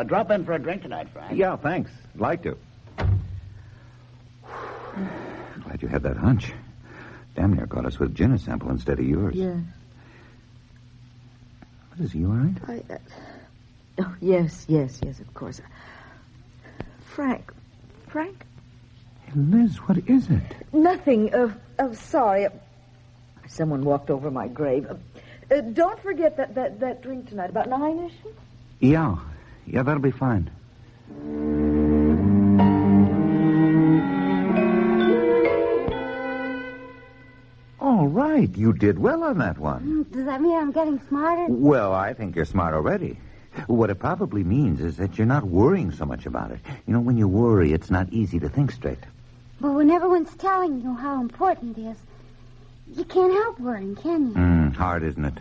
Drop in for a drink tonight, Frank.
Yeah, thanks. I'd like to. Glad you had that hunch. Damn near got us with Jenna's sample instead of yours.
Yeah.
What is he, all right?
Oh, yes, of course. Frank?
Hey, Liz, what is it?
Nothing. Sorry. Someone walked over my grave. Don't forget that drink tonight, about 9-ish?
Yeah, that'll be fine. All right, you did well on that one.
Does that mean I'm getting smarter?
Well, I think you're smart already. What it probably means is that you're not worrying so much about it. You know, when you worry, it's not easy to think straight.
But when everyone's telling you how important it is, you can't help worrying, can you?
Hard, isn't it?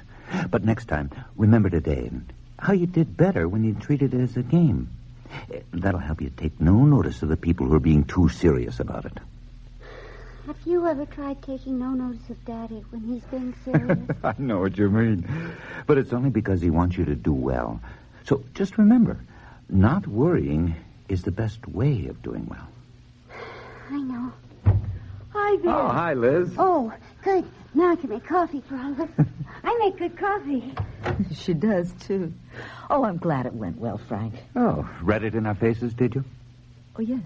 But next time, remember today, and
how you did better when you treated it as a game. That'll help you take no notice of the people who are being too serious about it.
Have you ever tried taking no notice of Daddy when he's being serious?
I know what you mean. But it's only because he wants you to do well. So just remember, not worrying is the best way of doing well.
I know.
Hi there.
Oh, hi, Liz.
Oh, good. Now I can make coffee for all of us. I make good coffee.
She does, too. Oh, I'm glad it went well, Frank.
Oh, read it in our faces, did you?
Oh, yes.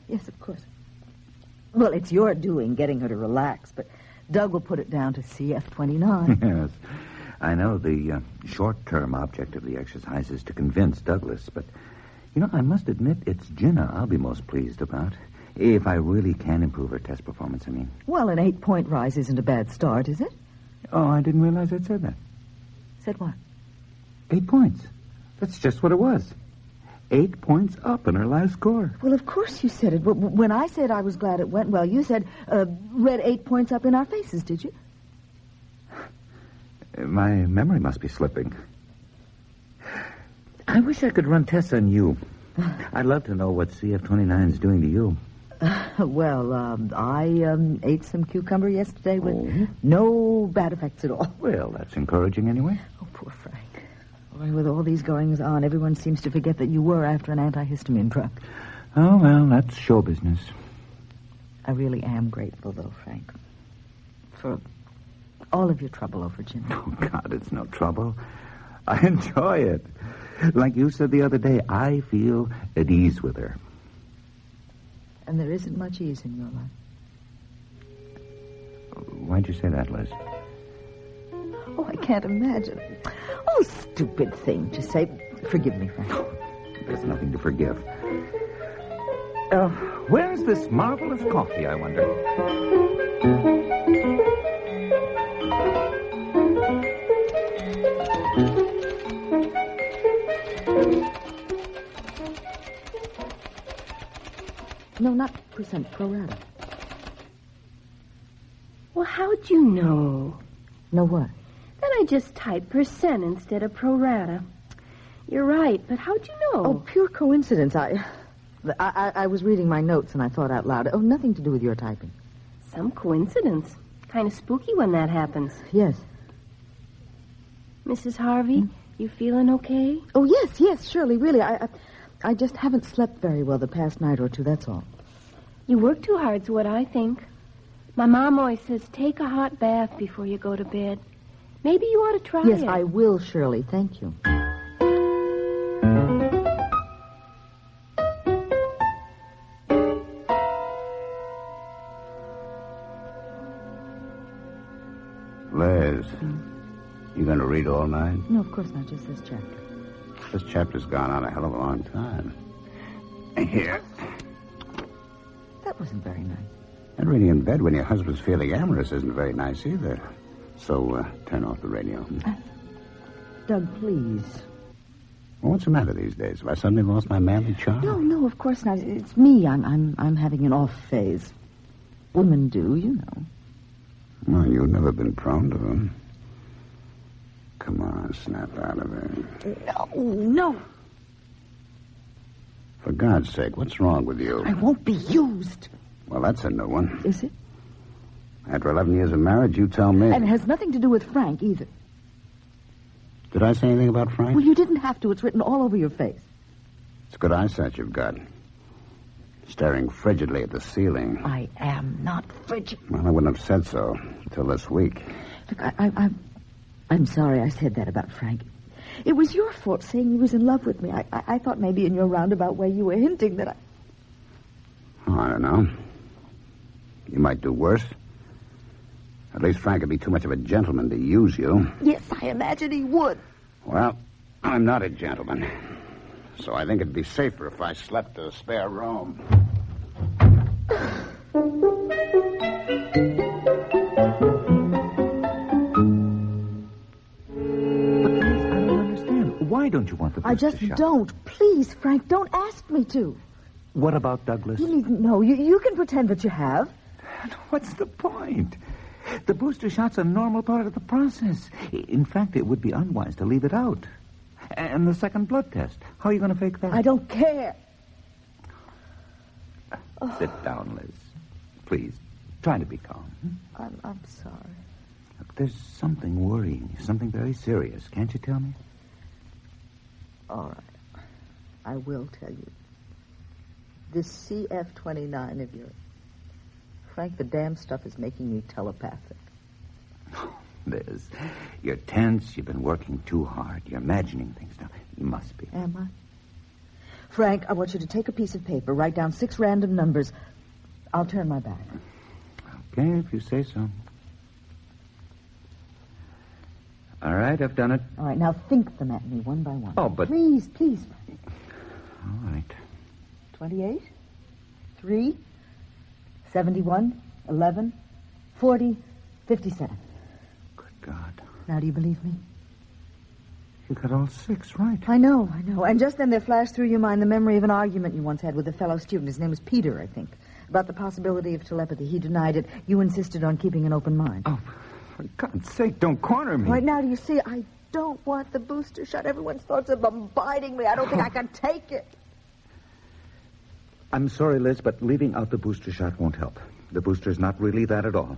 Yes, of course. Well, it's your doing, getting her to relax, but Doug will put it down to CF29.
Yes. I know the short-term object of the exercise is to convince Douglas, but, I must admit it's Jenna I'll be most pleased about. If I really can improve her test performance, I mean.
Well, an 8-point rise isn't a bad start, is it?
Oh, I didn't realize I'd said that.
Said what?
8 points. That's just what it was. 8 points up in her last score.
Well, of course you said it. But when I said I was glad it went well, you said, read 8 points up in our faces, did you?
My memory must be slipping. I wish I could run tests on you. I'd love to know what CF29 is doing to you.
I ate some cucumber yesterday with no bad effects at all.
Well, that's encouraging anyway.
Oh, poor Frank. Boy, with all these goings on, everyone seems to forget that you were after an antihistamine drug.
Oh, well, that's show business.
I really am grateful, though, Frank, for all of your trouble over Jimmy.
Oh, God, it's no trouble. I enjoy it. Like you said the other day, I feel at ease with her.
And there isn't much ease in your life.
Why'd you say that, Liz?
Oh, I can't imagine. Oh, stupid thing to say. Forgive me, Frank.
There's nothing to forgive. Where's this marvelous coffee, I wonder?
No, not percent, pro rata.
Well, how'd you know?
Know what?
Then I just typed percent instead of pro rata. You're right, but how'd you know?
Oh, pure coincidence. I was reading my notes and I thought out loud. Oh, nothing to do with your typing.
Some coincidence. Kind of spooky when that happens.
Yes.
Mrs. Harvey, you feeling okay?
Oh, yes, Shirley, really. I just haven't slept very well the past night or two, that's all.
You work too hard's what I think. My mom always says take a hot bath before you go to bed. Maybe you ought to try it.
Yes, I will, Shirley. Thank you.
Liz, you going to read all night?
No, of course not. Just this chapter.
This chapter's gone on a hell of a long time. Here.
That wasn't very nice.
And reading in bed when your husband's feeling amorous isn't very nice either. So, turn off the radio.
Doug, please.
Well, what's the matter these days? Have I suddenly lost my manly charm?
No, of course not. It's me. I'm having an off phase. Women do, you know.
Well, you've never been prone to them. Come on, snap out of it.
No.
For God's sake, what's wrong with you?
I won't be used.
Well, that's a new one.
Is it?
After 11 years of marriage, you tell me.
And it has nothing to do with Frank, either.
Did I say anything about Frank?
Well, you didn't have to. It's written all over your face.
It's good eyesight you've got. Staring frigidly at the ceiling.
I am not frigid.
Well, I wouldn't have said so until this week.
Look, I'm sorry I said that about Frank. It was your fault saying he was in love with me. I thought maybe in your roundabout way you were hinting that I...
Oh, I don't know. You might do worse. At least Frank would be too much of a gentleman to use you.
Yes, I imagine he would.
Well, I'm not a gentleman. So I think it'd be safer if I slept in a spare room.
Why don't you want the
I just don't. Please, Frank, don't ask me to.
What about Douglas?
You needn't know. You can pretend that you have.
What's the point? The booster shot's a normal part of the process. In fact, it would be unwise to leave it out. And the second blood test. How are you going to fake that?
I don't care.
Sit down, Liz. Please, try to be calm.
I'm sorry.
Look, there's something worrying you, something very serious. Can't you tell me?
All right. I will tell you. This CF29 of yours. Frank, the damn stuff is making me telepathic.
Liz, you're tense. You've been working too hard. You're imagining things now. You must be.
Am I? Frank, I want you to take a piece of paper, write down 6 random numbers. I'll turn my back.
Okay, if you say so. All right, I've done it.
All right, now think them at me one by one.
Oh, but...
Please.
All right.
28, 3, 71, 11, 40, 57.
Good God.
Now, do you believe me?
You got all 6 right.
I know. And just then there flashed through your mind the memory of an argument you once had with a fellow student. His name was Peter, I think. About the possibility of telepathy. He denied it. You insisted on keeping an open mind.
Oh, for God's sake, don't corner me.
Right now, do you see? I don't want the booster shot. Everyone's thoughts are bombarding me. I don't think I can take it.
I'm sorry, Liz, but leaving out the booster shot won't help. The booster's not really that at all.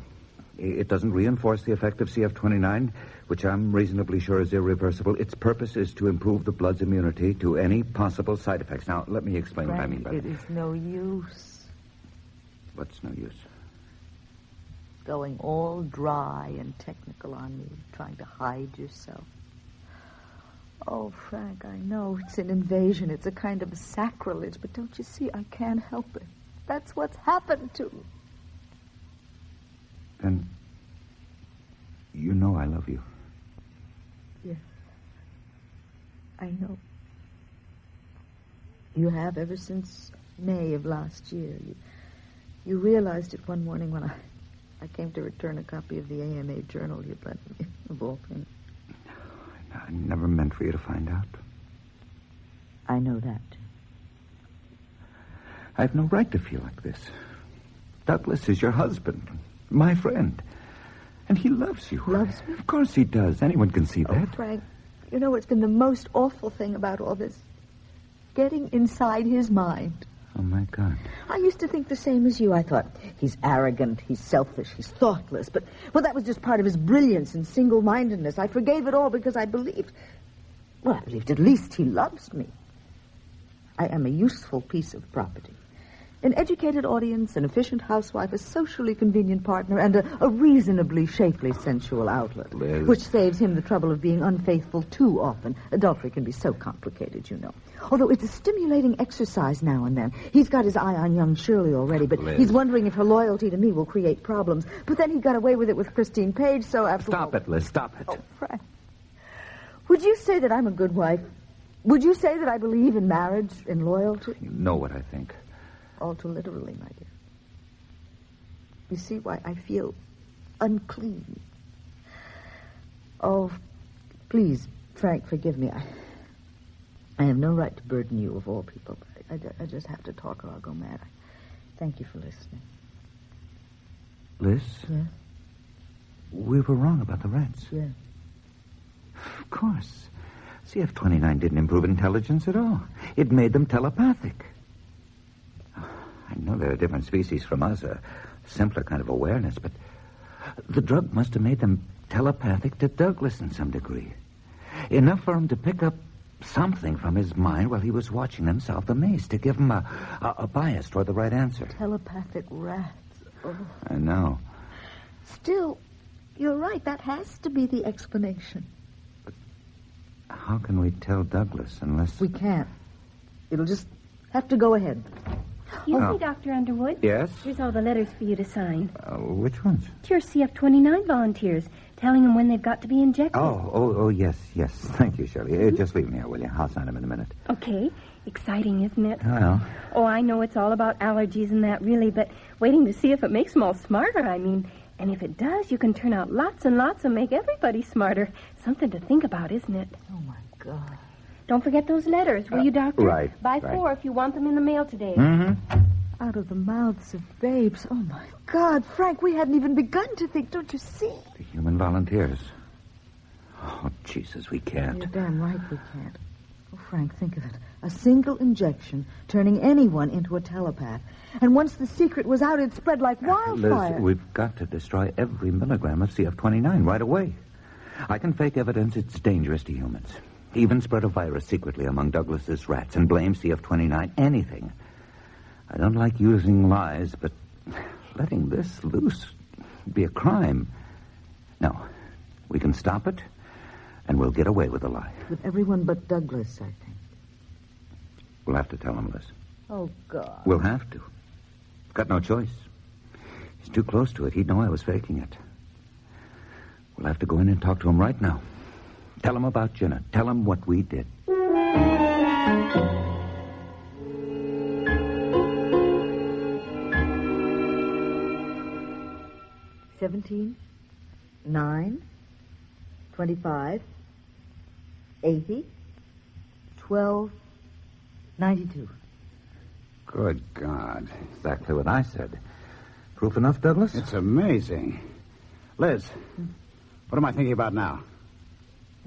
It doesn't reinforce the effect of CF29, which I'm reasonably sure is irreversible. Its purpose is to improve the blood's immunity to any possible side effects. Now, let me explain what I mean by that.
It is no use.
What's no use?
Going all dry and technical on me, trying to hide yourself. Oh, Frank, I know it's an invasion. It's a kind of sacrilege, but don't you see, I can't help it. That's what's happened to me.
Then you know I love you.
Yes. I know. You have ever since May of last year. You realized it one morning when I came to return a copy of the AMA journal you'd lent me, of all things.
I never meant for you to find out.
I know that.
I have no right to feel like this. Douglas is your husband, my friend. And he loves you.
Loves me?
Of course he does. Anyone can see that.
Oh, Frank, you know what's been the most awful thing about all this? Getting inside his mind.
Oh, my God.
I used to think the same as you. I thought, he's arrogant, he's selfish, he's thoughtless. But, well, that was just part of his brilliance and single-mindedness. I forgave it all because I believed at least he loves me. I am a useful piece of property. An educated audience, an efficient housewife, a socially convenient partner, and a reasonably shapely sensual outlet.
Liz.
Which saves him the trouble of being unfaithful too often. Adultery can be so complicated, you know. Although it's a stimulating exercise now and then. He's got his eye on young Shirley already, but
Liz.
he's wondering if her loyalty to me will create problems. But then he got away with it with Christine Page, so after all...
Stop it, Liz, stop it.
Oh, Frank. Would you say that I'm a good wife? Would you say that I believe in marriage, in loyalty?
You know what I think.
All too literally, my dear. You see why I feel unclean. Oh, please, Frank, forgive me. I have no right to burden you of all people. I just have to talk or I'll go mad. Thank you for listening.
Liz?
Yeah?
We were wrong about the rats.
Yeah.
Of course. CF29 didn't improve intelligence at all. It made them telepathic. I know they're a different species from us, a simpler kind of awareness, but the drug must have made them telepathic to Douglas in some degree. Enough for him to pick up something from his mind while he was watching them solve the maze, to give him a bias toward the right answer.
Telepathic rats. Oh.
I know.
Still, you're right. That has to be the explanation.
But how can we tell Douglas unless...
We can't. It'll just have to go ahead.
You see, Dr. Underwood?
Yes?
Here's all the letters for you to sign.
Which ones?
It's your CF29 volunteers, telling them when they've got to be injected.
Oh, yes. Thank you, Shirley. Just leave them here, will you? I'll sign them in a minute.
Okay. Exciting, isn't it?
Well.
Oh, I know it's all about allergies and that, really, but waiting to see if it makes them all smarter, I mean. And if it does, you can turn out lots and lots and make everybody smarter. Something to think about, isn't it?
Oh, my God.
Don't forget those letters, will you, Doctor?
Right.
By
right.
4 if you want them in the mail today.
Mm-hmm.
Out of the mouths of babes. Oh, my God, Frank, we hadn't even begun to think, don't you see?
The human volunteers. Oh, Jesus, we can't.
You're damn right we can't. Oh, Frank, think of it. A single injection turning anyone into a telepath. And once the secret was out, it spread like wildfire.
Liz, we've got to destroy every milligram of CF-29 right away. I can fake evidence it's dangerous to humans. Even spread a virus secretly among Douglas's rats and blame CF-29. Anything. I don't like using lies, but letting this loose would be a crime. No, we can stop it, and we'll get away with a lie.
With everyone but Douglas, I think.
We'll have to tell him, Liz.
Oh, God.
We'll have to. Got no choice. He's too close to it. He'd know I was faking it. We'll have to go in and talk to him right now. Tell him about Jenna. Tell him what we did.
17, 9, 25, 80, 12, 92.
Good God.
Exactly what I said. Proof enough, Douglas?
It's amazing. Liz, what am I thinking about now?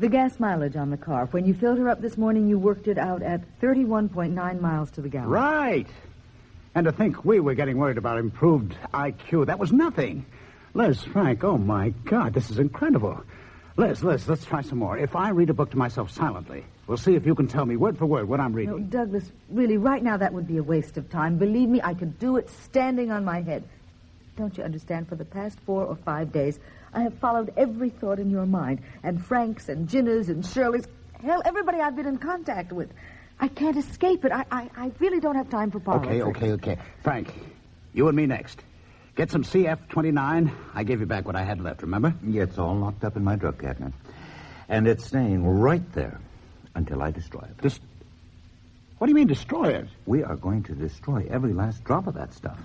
The gas mileage on the car. When you filled her up this morning, you worked it out at 31.9 miles to the gallon.
Right. And to think we were getting worried about improved IQ. That was nothing. Liz, Frank, oh, my God, this is incredible. Liz, let's try some more. If I read a book to myself silently, we'll see if you can tell me word for word what I'm reading.
No, Douglas, really, right now that would be a waste of time. Believe me, I could do it standing on my head. Don't you understand? For the past 4 or 5 days, I have followed every thought in your mind, and Frank's and Ginna's and Shirley's, hell, everybody I've been in contact with. I can't escape it. I really don't have time for politics.
Okay. Frank, you and me next. Get some CF-29. I gave you back what I had left, remember?
Yeah, it's all locked up in my drug cabinet. And it's staying right there until I destroy it.
What do you mean, destroy it?
We are going to destroy every last drop of that stuff.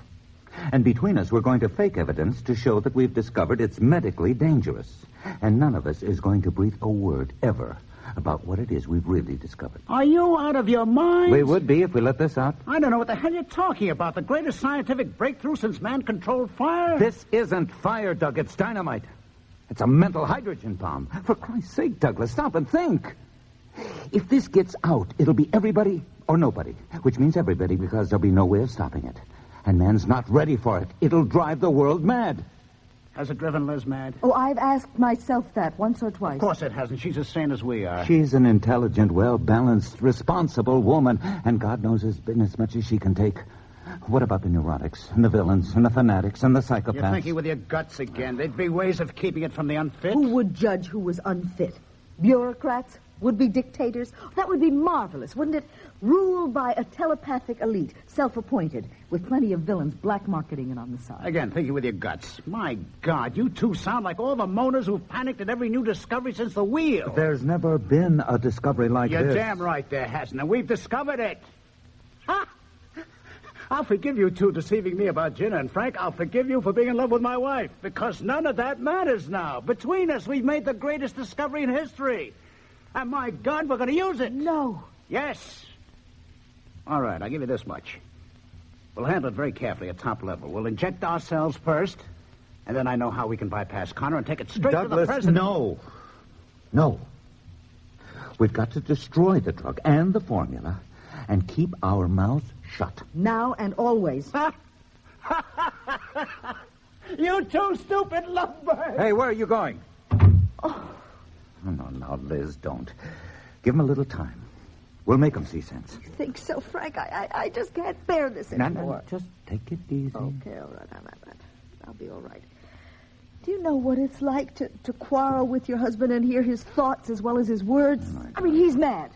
And between us, we're going to fake evidence to show that we've discovered it's medically dangerous. And none of us is going to breathe a word ever about what it is we've really discovered.
Are you out of your mind?
We would be if we let this out.
I don't know what the hell you're talking about. The greatest scientific breakthrough since man controlled fire?
This isn't fire, Doug. It's dynamite. It's a mental hydrogen bomb. For Christ's sake, Douglas, stop and think. If this gets out, it'll be everybody or nobody, which means everybody because there'll be no way of stopping it. And man's not ready for it. It'll drive the world mad.
Has it driven Liz mad?
Oh, I've asked myself that once or twice.
Of course it hasn't. She's as sane as we are.
She's an intelligent, well-balanced, responsible woman, and God knows has been as much as she can take. What about the neurotics, and the villains, and the fanatics, and the psychopaths?
You're thinking with your guts again. There'd be ways of keeping it from the unfit.
Who would judge who was unfit? Bureaucrats? Would-be dictators? That would be marvelous, wouldn't it? Ruled by a telepathic elite, self-appointed, with plenty of villains black marketing it on the side.
Again, thinking with your guts. My God, you two sound like all the moaners who've panicked at every new discovery since the wheel.
There's never been a discovery like this.
You're damn right there hasn't, and we've discovered it. Ha! I'll forgive you two deceiving me about Jenna, and Frank, I'll forgive you for being in love with my wife, because none of that matters now. Between us, we've made the greatest discovery in history. And my God, we're going to use it.
No.
Yes. All right, I'll give you this much. We'll handle it very carefully at top level. We'll inject ourselves first, and then I know how we can bypass Connor and take it straight to the president.
No. We've got to destroy the drug and the formula and keep our mouths shut.
Now and always.
You two stupid lovebirds.
Hey, where are you going? Oh, no, Liz, don't. Give him a little time. We'll make him see sense.
You think so, Frank? I just can't bear this anymore.
No, just take it easy.
Okay, all right. I'll be all right. Do you know what it's like to quarrel with your husband and hear his thoughts as well as his words? I mean, he's mad.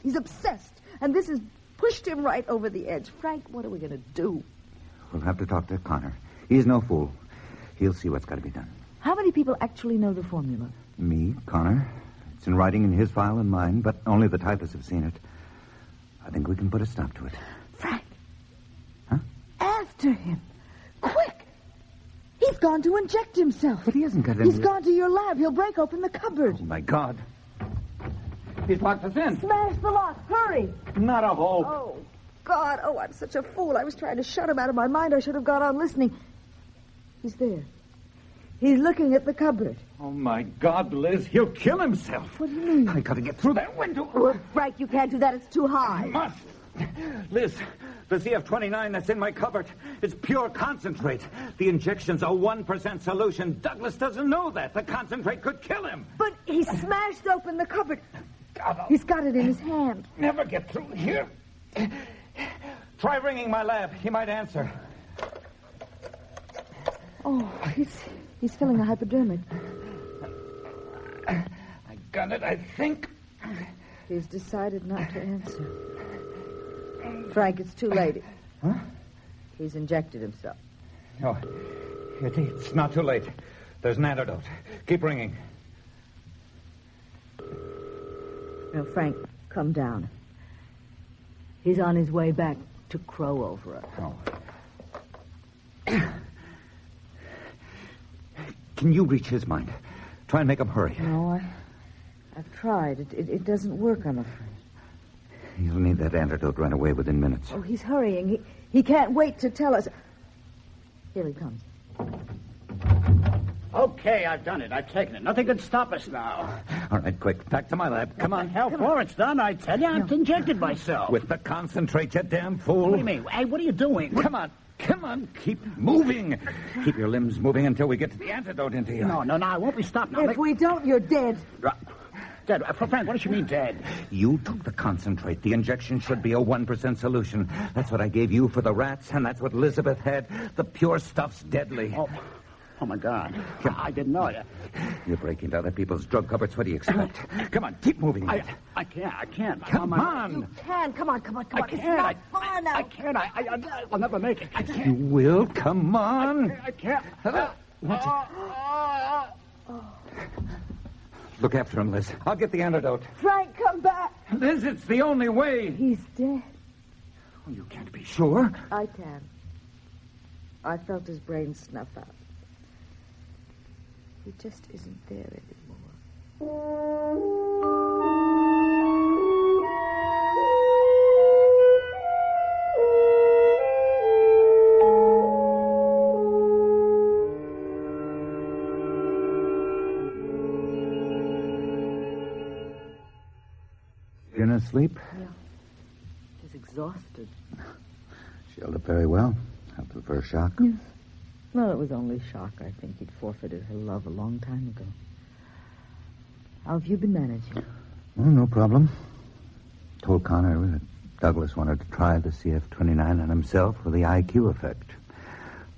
He's obsessed. And this has pushed him right over the edge. Frank, what are we going to do?
We'll have to talk to Connor. He's no fool. He'll see what's got to be done.
How many people actually know the formula?
Me, Connor. It's in writing in his file and mine, but only the typists have seen it. I think we can put a stop to it.
Frank.
Huh?
After him. Quick! He's gone to inject himself.
But he hasn't got any...
He's gone to your lab. He'll break open the cupboard.
Oh, my God. He's locked us in.
Smash the lock. Hurry.
Not a hope.
Oh, God. Oh, I'm such a fool. I was trying to shut him out of my mind. I should have gone on listening. He's there. He's looking at the cupboard.
Oh, my God, Liz, he'll kill himself.
What do you mean?
I gotta get through that window.
Well, Frank, you can't do that. It's too high.
I must. Liz, the CF-29 that's in my cupboard, it's pure concentrate. The injection's a 1% solution. Douglas doesn't know that. The concentrate could kill him.
But he smashed open the cupboard. He's got it in his hand.
Never get through here. Try ringing my lab. He might answer.
Oh, he's filling a hypodermic.
I got it, I think.
He's decided not to answer. Frank, it's too late.
Huh?
He's injected himself.
No, it's not too late. There's an antidote. Keep ringing.
Now, Frank, come down. He's on his way back to crow over us.
Oh. Can you reach his mind? Try and make him hurry.
No, I've tried. It doesn't work, I'm afraid.
You'll need that antidote right away within minutes.
Oh, he's hurrying. He can't wait to tell us. Here he comes.
Okay, I've done it. I've taken it. Nothing can stop us now.
All right, quick. Back to my lab. Come on.
Hell for it's done. I tell you, I've injected myself.
With the concentrate, you damn fool.
What do you mean? Hey, what are you doing?
Come on. Come on. Keep moving. Keep your limbs moving until we get to the antidote into you.
No, I won't be stopped now.
If we don't, you're dead.
Dead. Frank, what does she mean dead?
You took the concentrate. The injection should be a 1% solution. That's what I gave you for the rats, and that's what Elizabeth had. The pure stuff's deadly.
Oh, my God. I didn't know it.
You're breaking into other people's drug cupboards. What do you expect? Come on, keep moving.
I can't.
Come on.
You can. Come on.
I can't.
It's not far now.
I can't. I'll never make it. I can't.
You will. Come on.
I can't.
Look after him, Liz. I'll get the antidote.
Frank, come back.
Liz, it's the only way.
He's dead.
Oh, you can't be sure.
I can. I felt his brain snuff out. He just isn't there anymore.
You gonna sleep?
Yeah. He's exhausted.
She held up very well. After the first shock.
Yes. Well, it was only shock. I think he'd forfeited her love a long time ago. How have you been managing?
Well, no problem. Told Connor that Douglas wanted to try the CF-29 on himself for the IQ effect.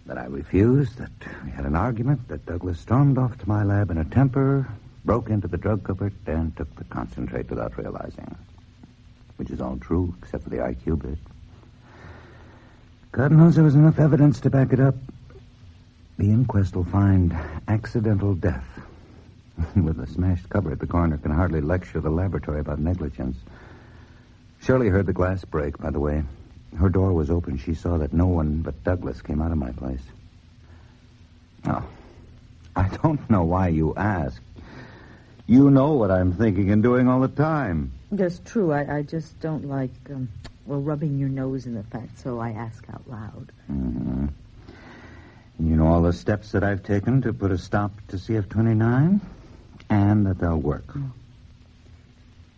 That I refused, that we had an argument, that Douglas stormed off to my lab in a temper, broke into the drug cupboard, and took the concentrate without realizing. Which is all true, except for the IQ bit. God knows there was enough evidence to back it up. The inquest will find accidental death. With a smashed cupboard, the coroner can hardly lecture the laboratory about negligence. Shirley heard the glass break, by the way. Her door was open. She saw that no one but Douglas came out of my place. Oh, I don't know why you ask. You know what I'm thinking and doing all the time.
That's true. I just don't like, rubbing your nose in the fact, so I ask out loud.
Mm-hmm. You know all the steps that I've taken to put a stop to CF-29? And that they'll work.
Oh.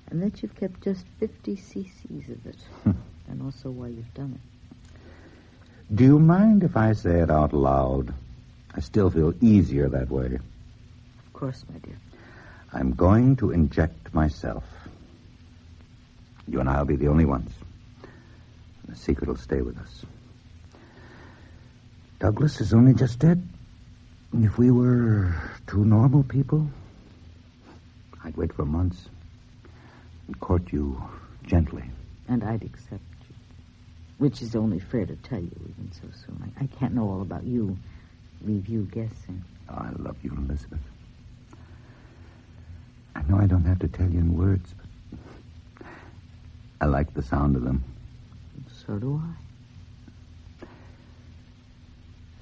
And that you've kept just 50 cc's of it. And also why you've done it.
Do you mind if I say it out loud? I still feel easier that way.
Of course, my dear.
I'm going to inject myself. You and I'll be the only ones. The secret will stay with us. Douglas is only just dead. If we were two normal people, I'd wait for months and court you gently.
And I'd accept you. Which is only fair to tell you even so soon. I can't know all about you. Leave you guessing.
Oh, I love you, Elizabeth. I know I don't have to tell you in words, but I like the sound of them.
So do I.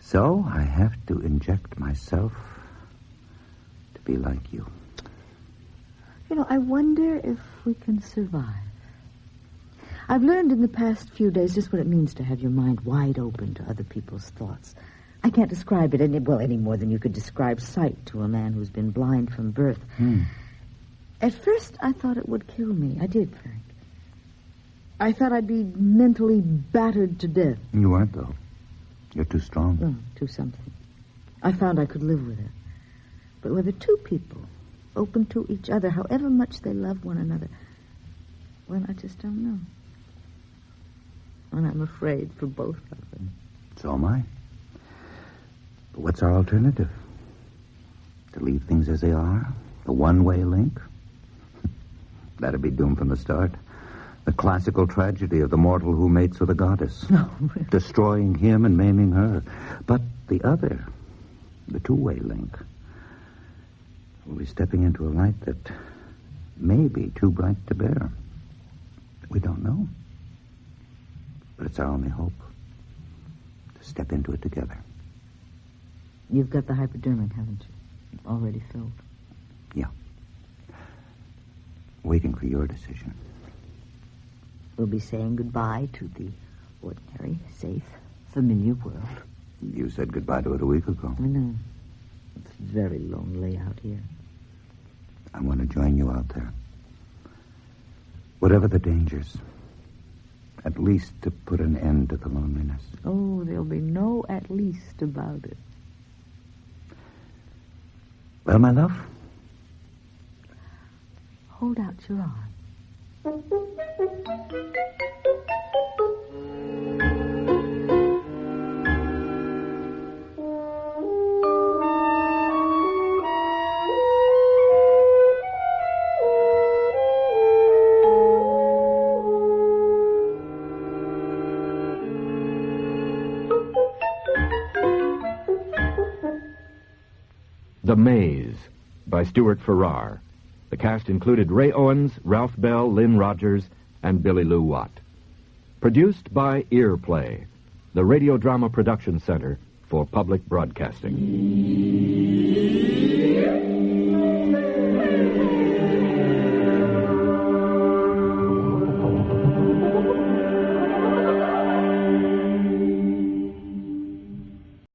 So I have to inject myself to be like you.
You know, I wonder if we can survive. I've learned in the past few days just what it means to have your mind wide open to other people's thoughts. I can't describe it any more than you could describe sight to a man who's been blind from birth. At first, I thought it would kill me. I did, Frank. I thought I'd be mentally battered to death.
You aren't, though. You're too strong.
Oh, too something. I found I could live with it. But whether two people, open to each other, however much they love one another, well, I just don't know. And I'm afraid for both of them.
So am I. But what's our alternative? To leave things as they are? The one-way link? That'd be doomed from the start. The classical tragedy of the mortal who mates with a goddess.
No, really.
Destroying him and maiming her. But the other, the two-way link, will be stepping into a light that may be too bright to bear. We don't know. But it's our only hope. To step into it together.
You've got the hypodermic, haven't you? Already filled.
Yeah. Waiting for your decision.
We'll be saying goodbye to the ordinary, safe, familiar world.
You said goodbye to it a week ago.
I know. It's very lonely out here.
I want to join you out there. Whatever the dangers, at least to put an end to the loneliness.
Oh, there'll be no at least about it.
Well, my love?
Hold out your arm.
The Maze by Stewart Ferrar. The cast included Ray Owens, Ralph Bell, Lynn Rogers, and Billy Lou Watt. Produced by Earplay, the Radio Drama Production Center for Public Broadcasting.